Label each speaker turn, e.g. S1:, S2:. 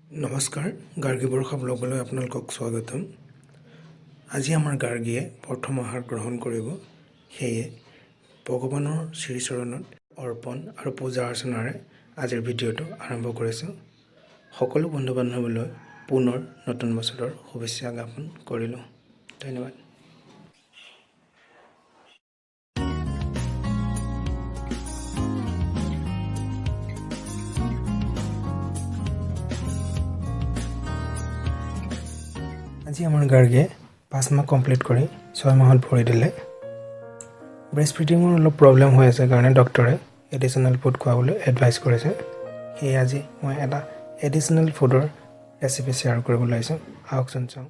S1: নমস্কাৰ gargibarashavlogলৈ আপোনালোকক স্বাগতম। আজি আমাৰ গাৰ্গীয়ে প্ৰথম আহাৰ গ্ৰহণ কৰিব। সেয়ে ভগৱানৰ শ্ৰীচৰণত অৰ্পণ আৰু পূজা অৰ্চনাৰে আজিৰ ভিডিঅ'টো আৰম্ভ কৰিছোঁ। সকলো বন্ধু বান্ধৱীলৈ পুনৰ নতুন বছৰৰ শুভেচ্ছা জ্ঞাপন কৰিলোঁ। ধন্যবাদ। আজি আমাৰ গাৰ্গীয়ে 5 মাহ কমপ্লিট কৰি 6 মাহত ভৰি দিলে। ব্ৰেষ্ট ফিডিঙৰ অলপ প্ৰব্লেম হৈ আছে কাৰণে ডক্টৰে এডিশ্যনেল ফুড খুৱাবলৈ এডভাইচ কৰিছে। সেয়ে আজি মই এটা এডিশ্যনেল ফুডৰ ৰেচিপি শ্বেয়াৰ কৰিবলৈ আহিছোঁ। আহকচোন চাওঁ।